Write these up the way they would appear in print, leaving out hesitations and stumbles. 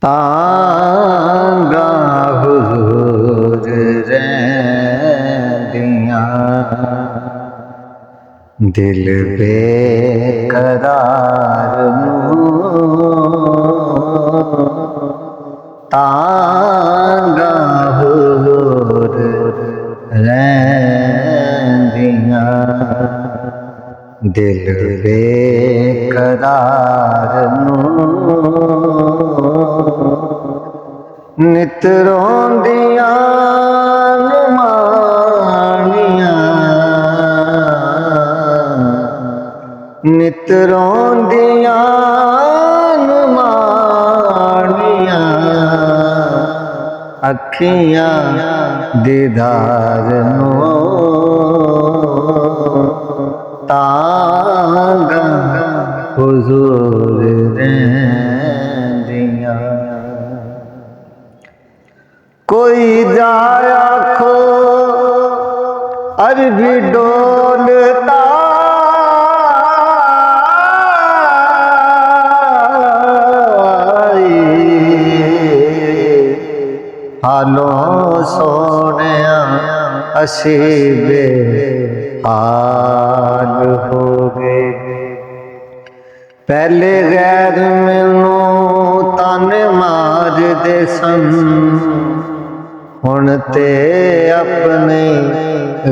ਤਾਂਗਾ ਹੁਜ਼ੂਰ ਰਹਿੰਦੀਆਂ, ਦਿਲ ਬੇਕਰਾਰ ਨੂੰ ਤਾਂਗਾ ਹੁਜ਼ੂਰ ਰਹਿੰਦੀਆਂ, ਦਿਲ ਬੇਕਰਾਰ ਨੂੰ ਨਿਤ ਰੋਂਦੀਆਂ ਮਾਣੀਆਂ, ਨਿਤ ਰੋਂਦੀਆਂ ਮਾਣੀਆਂ, ਅੱਖੀਆਂ ਦੀਦਾਰ ਨੂੰ ਤਾਂਗਾ ਹੁਜ਼ੂਰ ਰਹਿੰਦੀਆਂ। कोई जाया खो अरबी डोलता, हालों सोनिया असी बेहाल हो गए। पहले गैर मैनू तन मार दे सन, हुण ते अपने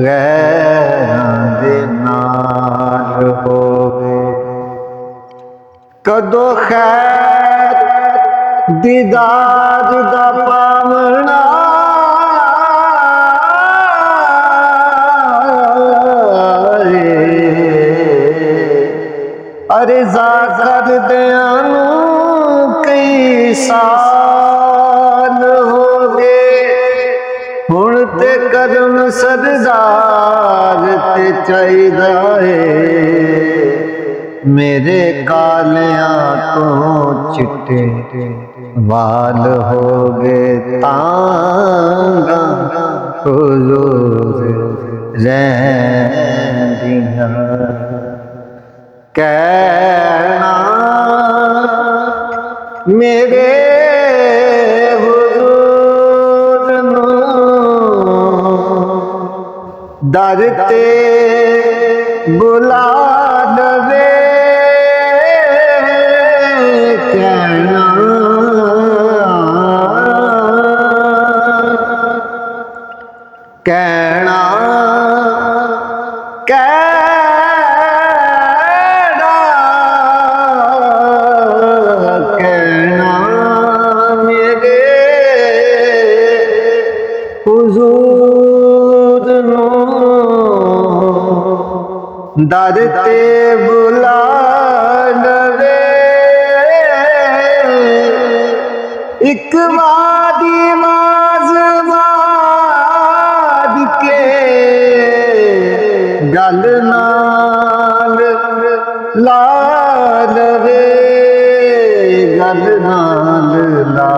गैरां दे नाल हो गए। कदों खैर दीदार दा पावना, अर्ज़ा कर दियां नूं कई साल हो गए। हुण ते करम सरदार ते चाहीदा है, मेरे कालियां तो चिट्टे वाल हो गए। तांगा हुज़ूर रहंदियां, कहना मेरे दर ते बुला दवे, कहना कहना कहना मेरे हुजूर दर ते बुला लवे। एक वादी माज़वाद के गल नाल ला लवे, गल नाल ला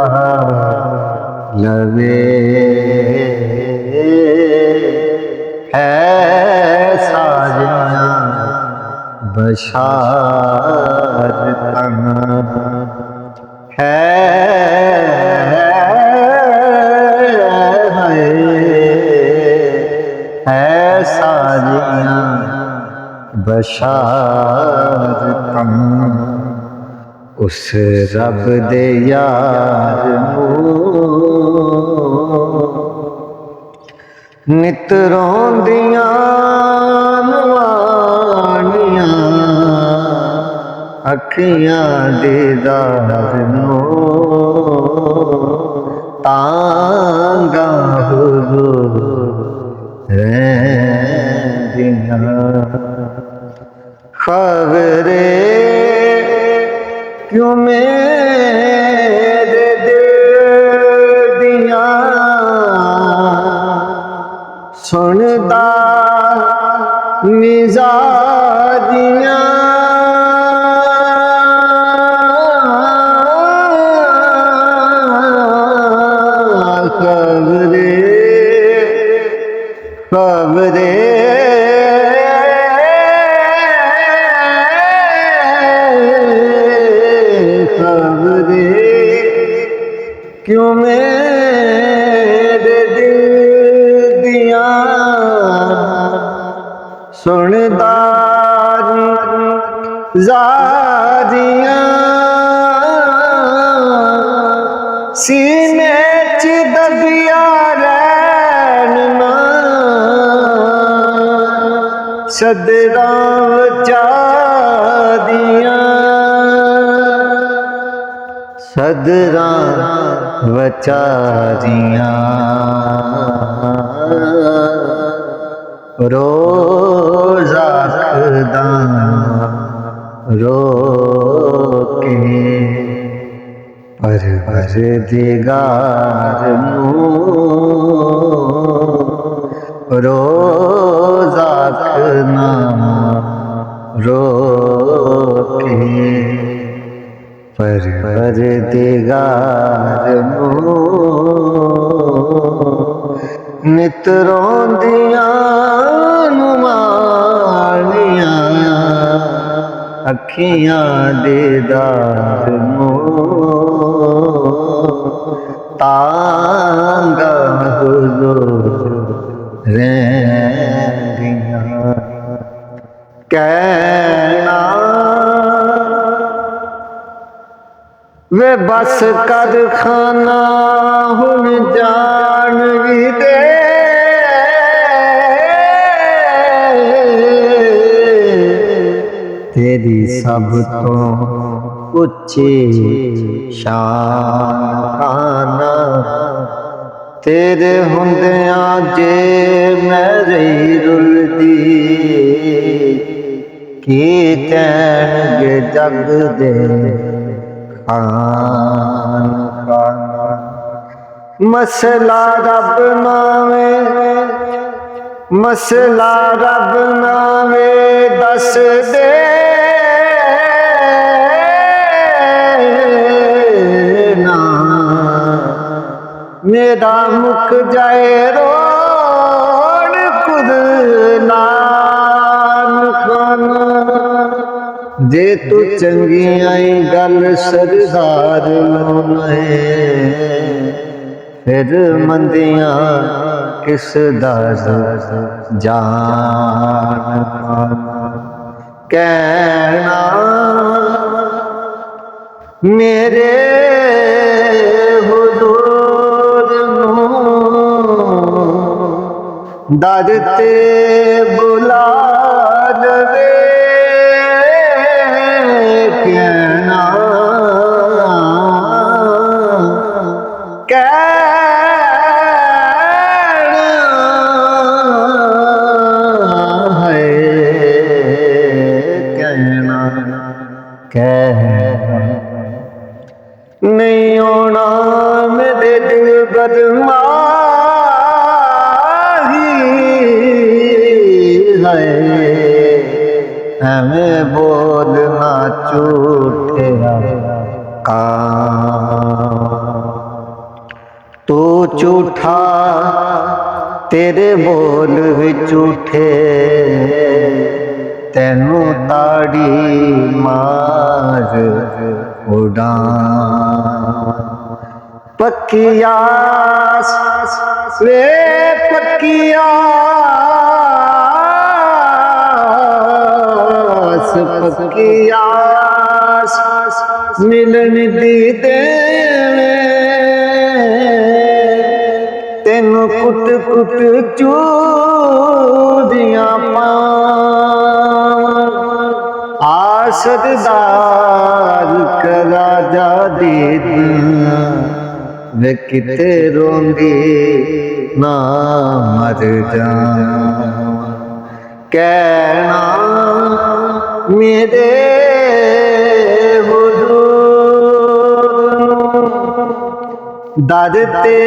लवे। है सारियां बशारतां, है सारियां बशारतां, उस रब दे यार नित रोंदियां माणियां, अखियां दीदार नूं तांगा हुज़ूर रहंदियां। खबरे क्यों मेरे दिल दियां सुनदा मिजाजियां, खबरे खबरे क्यों मेरे दिल दिया सुनदा ज़ादियां सीने च दबिया रैन ना सदरा वचा दियां सदरा वचा दियां रोज़ा खुदा रो के परवरदिगार नूं रोज़ा खुदा रो के परवरदिगार नूं नित रोंदियां नुमानियां अखियां दीदार नूं तांगा हुजूर रैंदियां कहना वे बस कर खाना हुण जान भी दे तेरी सब तो उच्ची शान खाना तेरे हुंदियां जे मेरी रुलदी की कहणगे जग दे खान खाना मसला रब नावे मसला रब नावे दस दे ना मेरा मुक जाए रोन खुद नान खाना जे तू चंगी आई गल सरदार लोने फिर मंदियां किस दस जान कहना मेरे हुजूर नूं दर ते बुला दे कहना है कहना नहीं होना मेरे दिल बदमाही है हमें बोलना झूठे का तू झूठा तेरे बोल भी झूठे तेनू ताड़ी मार उड़ा पक्किया वे पक्किया पक्किया मिलन दी देवे तेनू कुट कुट चूदियां आसरदार करा जा दीद वे किते रोंदी ना मर जा कहना मेरे हुजूर दर ते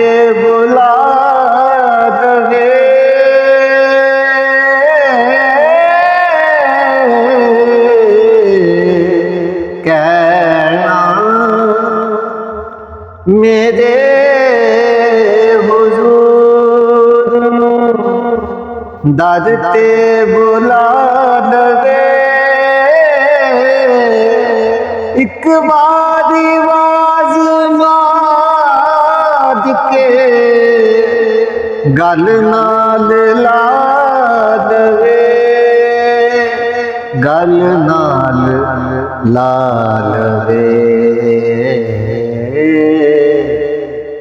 बुला दे कहना मेरे हुजूर दर ते बुला दे एक बारी आवाज़ मार ਗਲ ਨਾਲ ਲਾ ਦਵੇ, ਗਲ ਨਾਲ ਲਾ ਲਵੇ।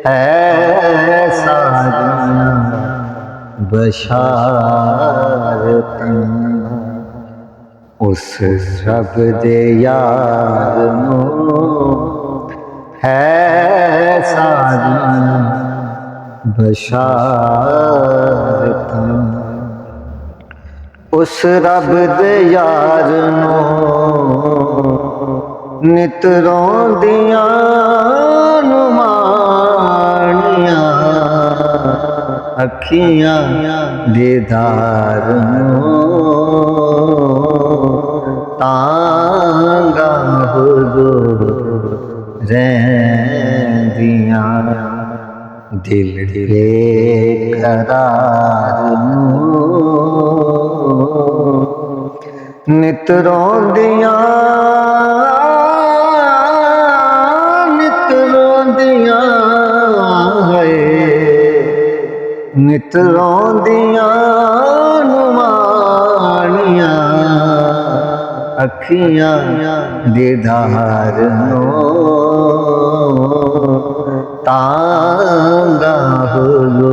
ਹੈ ਸਾਰੀਆਂ ਬਸ਼ਾਰਤਾਂ ਉਸ ਰੱਬ ਦੇ ਯਾਰ ਨੂੰ, ਹੈ ਸਾਰੀਆਂ ਬਸ਼ਾਰਤਾਂ ਉਸ ਰੱਬ ਦੇ ਯਾਰ ਨੂੰ। ਨਿਤ ਰੋਂਦੀਆਂ ਮਾਣੀਆਂ ਅੱਖੀਆਂ ਦੀਦਾਰ ਨੂੰ, ਤਾਂਗਾ ਹੁਜ਼ੂਰ ਰਹਿੰਦੀਆਂ ਦਿਲ ਦੇ ਕਰਾਰ ਨੂੰ। ਨਿਤ ਰੋਂਦੀਆਂ ਨਿਤ ਰੋਂਦੀਆਂ ਮਾਣੀਆਂ ਅੱਖੀਆਂ ਦੀਦਾਰ ਨੂੰ, ਤਾਂਗਾ ਹੁਜ਼ੂਰ